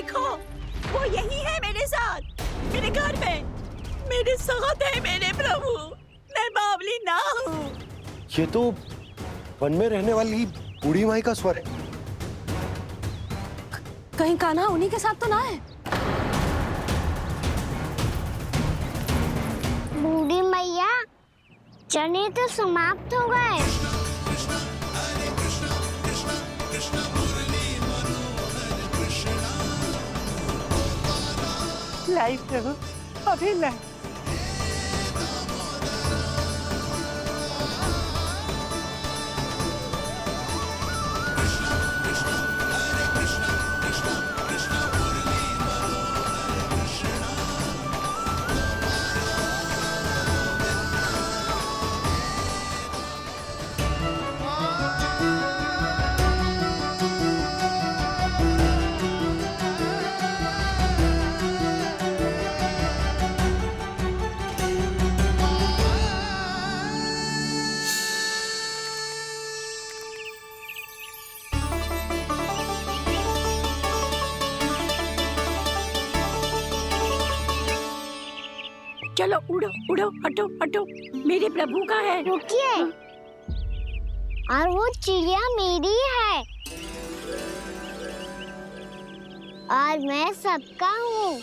देखो, वो यही है मेरे साथ, मेरे घर में, मेरे साथ है मेरे प्रभु। मैं बावली ना हूँ। ये तो वन में रहने वाली बूढ़ी माई का स्वर है। कहीं कान्हा उन्हीं के साथ तो ना है? बूढ़ी मैया, चने तो समाप्त हो गए। लाई प्रभु, अभी लाई। चलो उड़ो उड़ो, हटो हटो, मेरे प्रभु का है। रुकिए, और वो चिड़िया मेरी है और मैं सबका हूँ।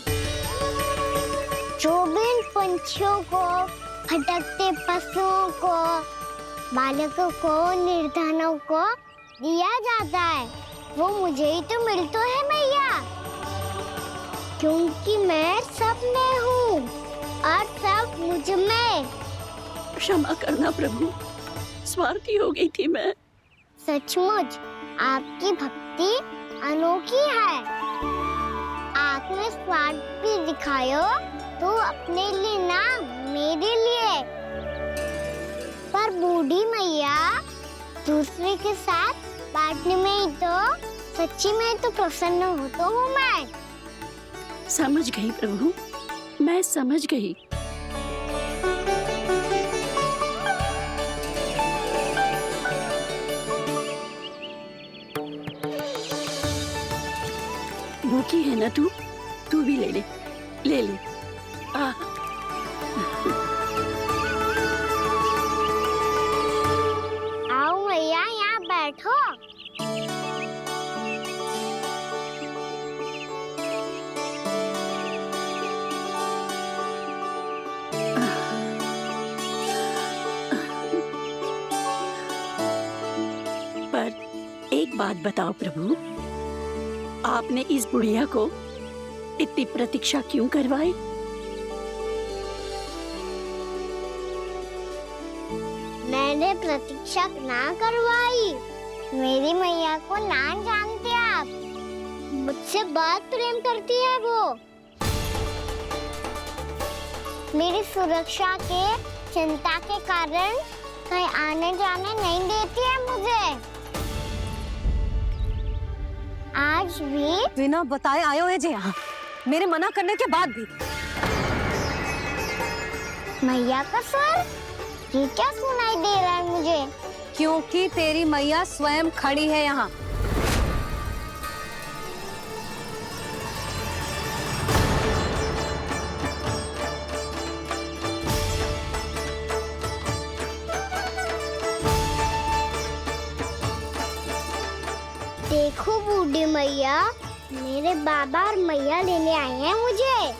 जो भी इन पंछियों को, भटकते पशुओं को, बालकों को, निर्धनों को दिया जाता है, वो मुझे ही तो मिलता है मैया, क्योंकि मैं सब में हूँ और सब मुझ में। क्षमा करना प्रभु, स्वार्थी हो गई थी मैं। सचमुच आपकी भक्ति अनोखी है। आपने स्वार्थ भी दिखायो तो अपने लिए ना, मेरे लिए। पर बूढ़ी मैया, दूसरे के साथ बांटने में ही तो सच्ची में तो प्रसन्न होता हूँ मैं। समझ गई प्रभु, मैं समझ गई। भूखी है ना तू भी ले ले, ले ले। आओ मैया, यहाँ बैठो। पर एक बात बताओ प्रभु, आपने इस बुढ़िया को इतनी प्रतीक्षा क्यों करवाई? मैंने प्रतीक्षा ना करवाई। मेरी मैया को ना जानते आप, मुझसे बहुत प्रेम करती है वो। मेरी सुरक्षा के चिंता के कारण कहीं आने जाने नहीं देती है मुझे। आज भी बिना बताए आयो है जी यहाँ, मेरे मना करने के बाद भी। मैया का स्वर, ये क्या सुनाई दे रहा है मुझे? क्योंकि तेरी मैया स्वयं खड़ी है यहाँ। देखो बूढ़ी मैया, मेरे बाबा और मैया लेने आए हैं मुझे।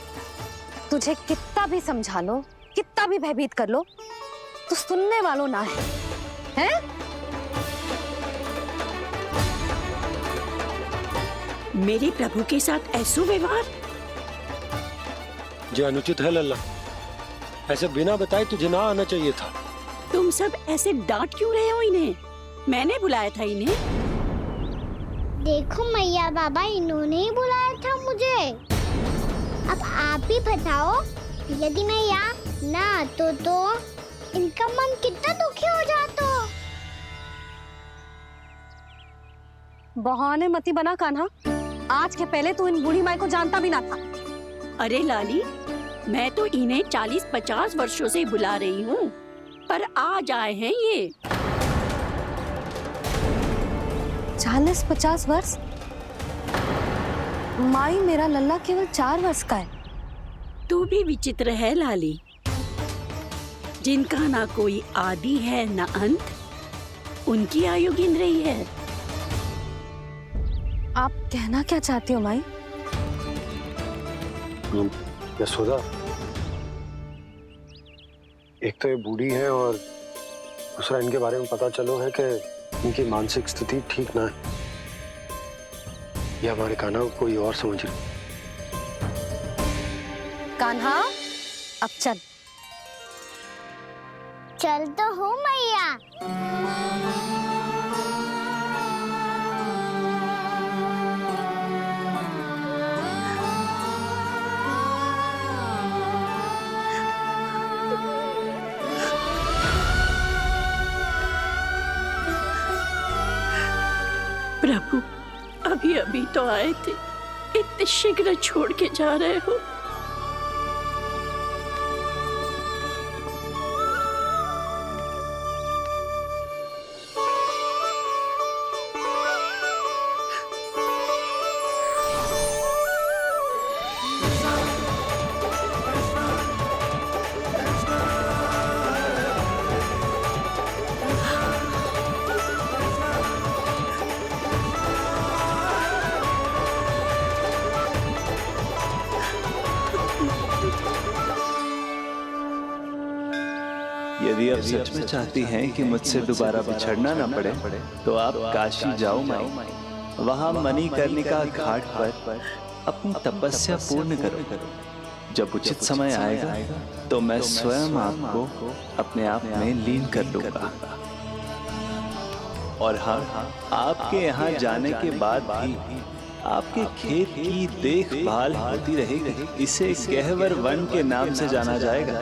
तुझे कितना भी समझा लो, कितना भी भयभीत कर लो, तो सुनने वालों ना है, हैं? मेरे प्रभु के साथ ऐसा व्यवहार जो अनुचित है लल्ला, ऐसे बिना बताए तुझे ना आना चाहिए था। तुम सब ऐसे डांट क्यों रहे हो इन्हें? मैंने बुलाया था इन्हें। देखो मैया बाबा, इन्होंने ही बुलाया था मुझे। अब आप ही बताओ, यदि मैं यहाँ ना आतो तो इनका मन कितना दुखी हो जाता। बहाने मती बना कान्हा, आज के पहले तू इन बूढ़ी माई को जानता भी ना था। अरे लाली, मैं तो इन्हें 40-50 वर्षों से बुला रही हूँ, पर आज आए हैं ये। 40-50 वर्ष? माई, मेरा लल्ला केवल 4 वर्ष का है। तू भी विचित्र है लाली, जिनका ना कोई आदि है ना अंत, उनकी आयु गिन रही है। आप कहना क्या चाहती हो माई? यशोदा, एक तो ये बूढ़ी है और दूसरा इनके बारे में पता चलो है कि इनकी मानसिक स्थिति ठीक ना है। ये हमारे कान्हा को कोई और समझ रही। कान्हा, अब चल। चल तो हूँ मैया। प्रभु, अभी अभी तो आए थे, इतने शीघ्र छोड़ के जा रहे हो। यदि आप सच में चाहती हैं कि मुझसे दोबारा बिछड़ना न पड़े तो आप काशी जाओ माई। वहां मणिकर्णिका घाट पर अपनी तपस्या पूर्ण करो। जब उचित समय आएगा तो मैं स्वयं आपको अपने आप में लीन कर लूंगा। और हाँ, आपके यहाँ जाने के बाद भी आपके खेत की देखभाल होती रहेगी। इसे गहवर वन के नाम से जाना जाएगा।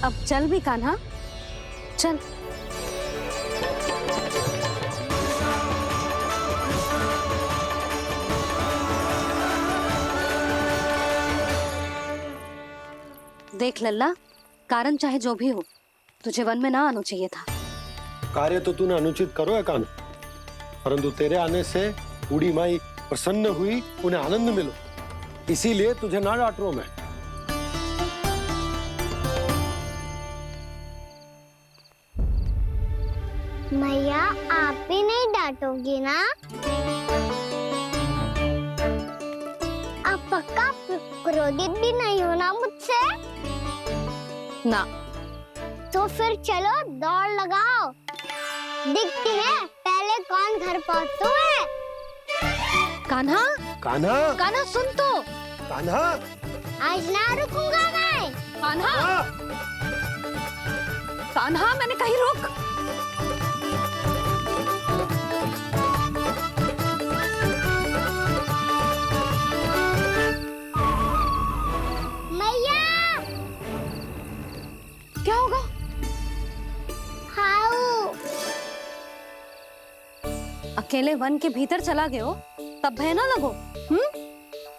अब चल भी कान्हा, चल। देख लल्ला, कारण चाहे जो भी हो, तुझे वन में ना आना चाहिए था। कार्य तो तूने अनुचित करो है कान्हा, परंतु तेरे आने से बूढ़ी माई प्रसन्न हुई, उन्हें आनंद मिलो, इसीलिए तुझे ना डांट रहा हूं मैं। मैया, आप भी नहीं डांटोगी ना? आप पक्का क्रोधित भी नहीं हो ना मुझसे? ना। तो फिर चलो दौड़ लगाओ, दिखती है पहले कौन घर पहुंचता है। कान्हा, कान्हा, कान्हा सुन तो। कान्हा, आज ना रुकूंगा मैं। कान्हा, कान्हा, मैंने कहीं रुक। क्या होगा? हाउ? अकेले वन के भीतर चला गए हो, तब भय ना लगो।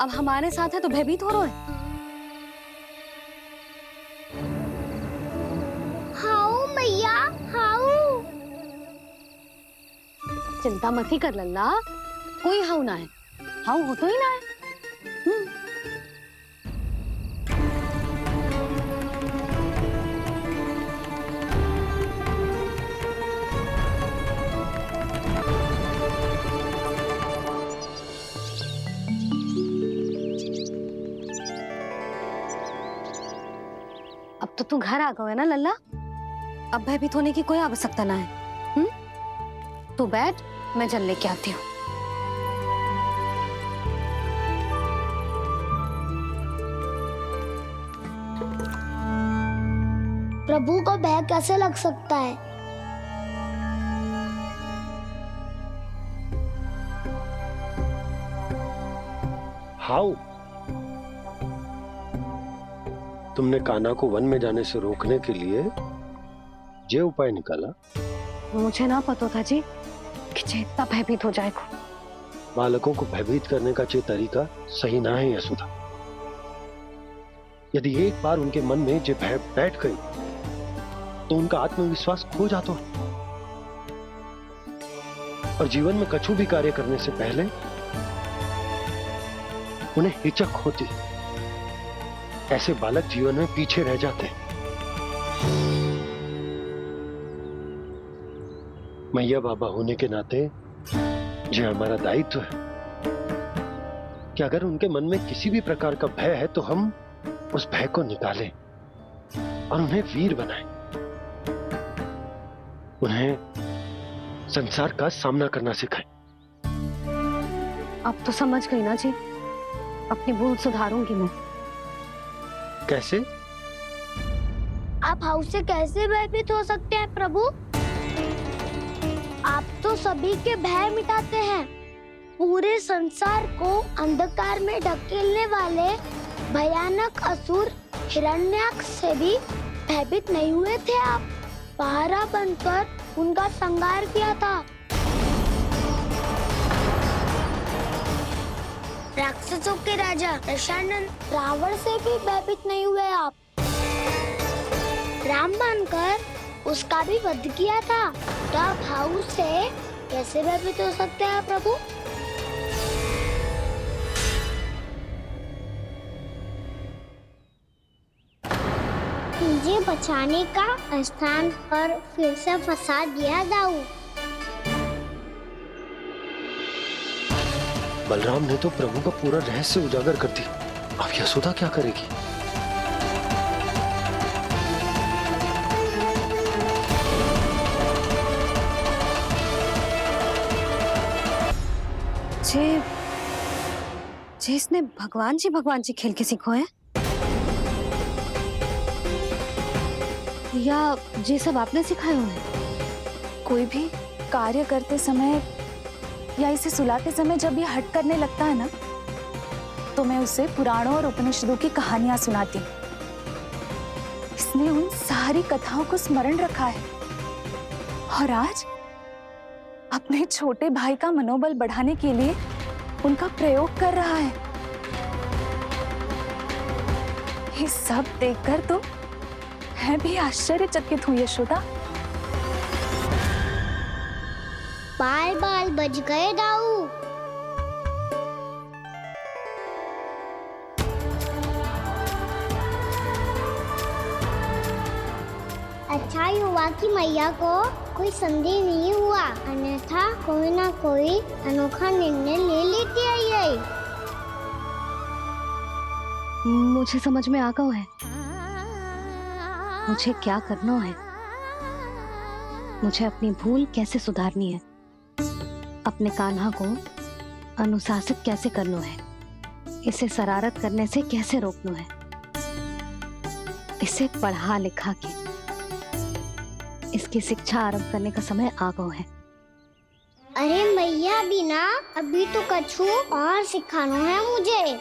अब हमारे साथ है तो भयभीत हो रहे हैं। हाउ मैया, हाउ? चिंता मत ही कर लल्ला, कोई हाउ ना है। हाउ हो तो ही ना है। अब तो तू घर आ गया है ना लल्ला, अब भयभीत होने की कोई आवश्यकता ना है। तू बैठ, मैं जल लेके आती हूँ। प्रभु को भय कैसे लग सकता है? हाउ? तुमने कान्हा को वन में जाने से रोकने के लिए ये उपाय निकाला? मुझे ना पता था जी कि इतना भयभीत हो जाएगा। बालकों को भयभीत करने का ये तरीका सही ना है यशोदा। यदि एक बार उनके मन में ये भय बैठ गई तो उनका आत्मविश्वास खो जाता है। और जीवन में कछु भी कार्य करने से पहले उन्हें हिचक होती। ऐसे बालक जीवन में पीछे रह जाते हैं। मैया बाबा होने के नाते ये हमारा दायित्व है कि अगर उनके मन में किसी भी प्रकार का भय है तो हम उस भय को निकालें और उन्हें वीर बनाएं। उन्हें संसार का सामना करना सिखाएं। अब तो समझ गई ना जी, अपनी भूल सुधारूंगी मैं। कैसे? आप हाउस से कैसे भयभीत हो सकते हैं प्रभु? आप तो सभी के भय मिटाते हैं। पूरे संसार को अंधकार में ढकेलने वाले भयानक असुर हिरण्याक्ष से भी भयभीत नहीं हुए थे आप। पहरा बनकर उनका संहार किया था। राक्षसों के राजा दशानन रावण से भी भयभीत नहीं हुए आप। राम बनकर उसका भी वध किया था। तो आप हाउस से कैसे भयभीत हो सकते हैं प्रभु? मुझे बचाने का स्थान पर फिर से फंसा दिया दाऊ। बलराम ने तो प्रभु का पूरा रहस्य उजागर कर दी। अब यशोदा क्या करेगी? जे इसने भगवान जी खेल के सीखो है, या जे सब आपने सिखाए हुए हैं? कोई भी कार्य करते समय या इसे सुलाते समय जब ये हट करने लगता है ना, तो मैं उसे पुराणों और उपनिषदों की कहानियां सुनाती हूँ। इसने उन सारी कथाओं को स्मरण रखा है और आज अपने छोटे भाई का मनोबल बढ़ाने के लिए उनका प्रयोग कर रहा है। ये सब देखकर तो मैं भी आश्चर्यचकित हूँ यशोदा। बाल बाल बज गए दाऊ। अच्छा ही हुआ कि मैया को कोई संदेह नहीं हुआ, अन्यथा कोई ना कोई अनोखा निर्णय ले लेती आई। मुझे समझ में आ गया है मुझे क्या करना है। मुझे अपनी भूल कैसे सुधारनी है, अपने कान्हा को अनुशासित कैसे करना है, इसे शरारत करने से कैसे रोकना है, इसे पढ़ा लिखा के इसकी शिक्षा आरंभ करने का समय आ गया है। अरे मैया बिना अभी तो कछु और सिखाना है मुझे।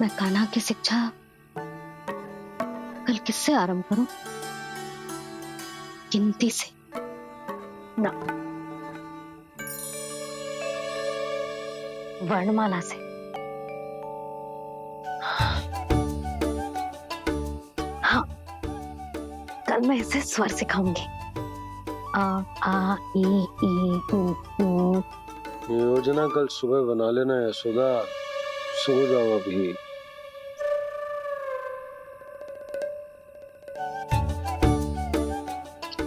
मैं कान्हा की शिक्षा कल किससे आरंभ करूं? गिनती से ना, वर्णमाला से। हाँ, कल मैं इसे स्वर सिखाऊंगी। आ आ ई ई उ। योजना कल सुबह बना लेना यशोदा, सो जाओ अभी।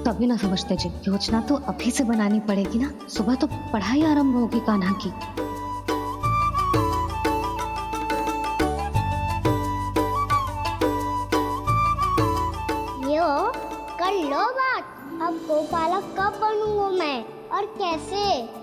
तभी ना समझते जी, योजना तो अभी से बनानी पड़ेगी ना। सुबह तो पढ़ाई आरंभ होगी कान्हा की। यो कर लो बात। अब गोपालक कब बनूंगा मैं और कैसे?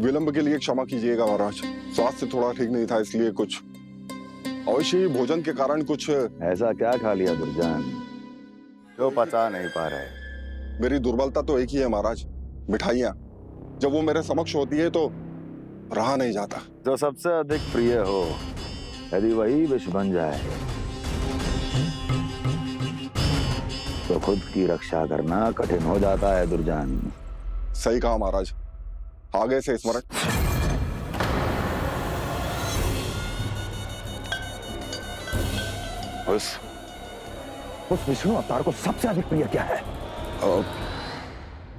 विलंब के लिए क्षमा कीजिएगा महाराज, स्वास्थ्य थोड़ा ठीक नहीं था, इसलिए कुछ अवश्य ही भोजन के कारण कुछ। ऐसा क्या खा लिया दुर्जन जो पचा नहीं पा रहे? मेरी दुर्बलता तो एक ही है महाराज, मिठाइयाँ। जब वो मेरे समक्ष होती है तो रहा नहीं जाता। जो सबसे अधिक प्रिय हो, यदि वही विष बन जाए तो खुद की रक्षा करना कठिन हो जाता है दुर्जन। सही कहा महाराज, आगे से स्मरण। उस विष्णु अवतार को सबसे अधिक प्रिय क्या है?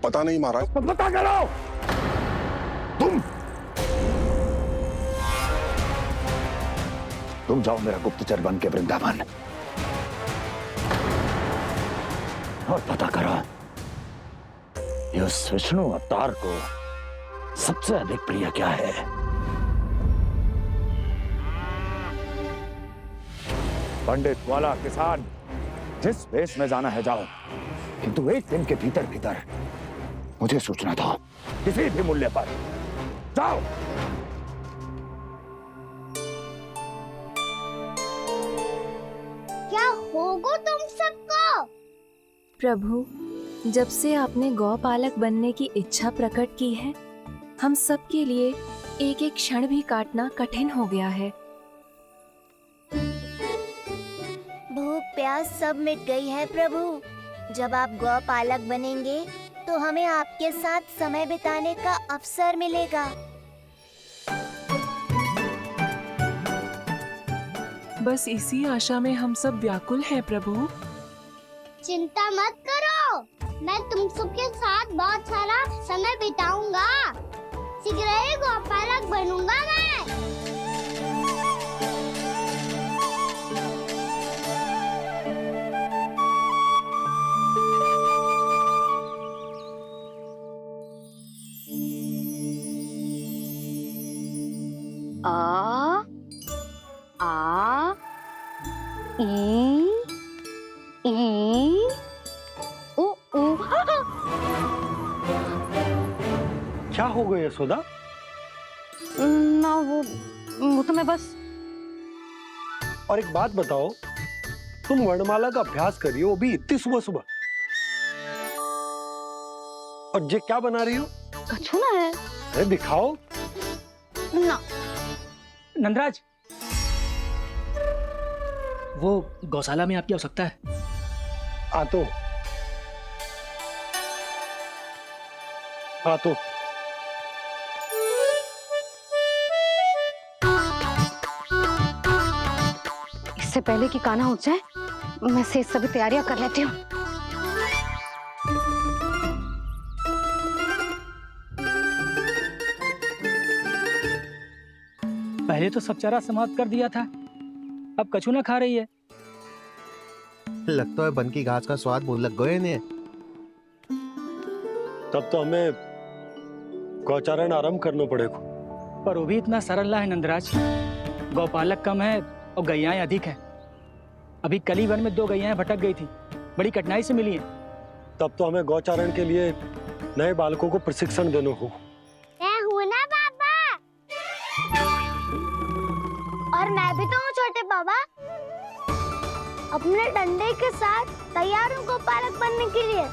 पता नहीं महाराज। पता करो। तुम जाओ मेरा गुप्तचर बन के वृंदावन और पता करो ये उस विष्णु अवतार को सबसे अधिक प्रिय क्या है। पंडित वाला किसान, जिस वेश में जाना है जाओ, किंतु एक दिन के भीतर भीतर मुझे सूचना दो, किसी भी मूल्य पर। जाओ। क्या होगा तुम सबको? प्रभु, जब से आपने गौपालक बनने की इच्छा प्रकट की है, हम सब के लिए एक एक क्षण भी काटना कठिन हो गया है। भूख प्यास सब मिट गई है प्रभु। जब आप गौपालक बनेंगे तो हमें आपके साथ समय बिताने का अवसर मिलेगा। बस इसी आशा में हम सब व्याकुल हैं प्रभु। चिंता मत करो, मैं तुम सबके साथ बहुत सारा समय बिताऊंगा। शीघ्र ही गौपालक बनूंगा मैं। आ आ ई ओ ओ। क्या हो गया यशोदा? ना वो तो मैं बस। और एक बात बताओ, तुम वर्णमाला का अभ्यास कर रही हो, वो भी इतनी सुबह सुबह, और ये क्या बना रही हो? कछुआ है। अरे दिखाओ ना। नंदराज, वो गौशाला में आपकी आवश्यकता है। आ तो इससे पहले कि कान्हा उठ जाए, मैं से सभी तैयारियां कर लेती हूँ। पहले तो सब चारा समाप्त कर दिया था, अब कछू ना खा रही है। लगता है बन की घास का स्वाद भूल लग गए इन्हें। तब तो हमें गौचारण आरंभ करना पड़ेगा। पर वो भी इतना सरल ना है नंदराज। गौपालक कम है और गैयाएं अधिक है। अभी कली वन में 2 गैयाएं भटक गई थी, बड़ी कठिनाई से मिली हैं। तब तो हमें गौचारण के लिए नए बालकों को प्रशिक्षण देना हो। मैं हूँ ना बाबा, और मैं भी तो हूँ छोटे बाबा। अपने डंडे के साथ तैयार हूँ गौपालक बनने के लिए।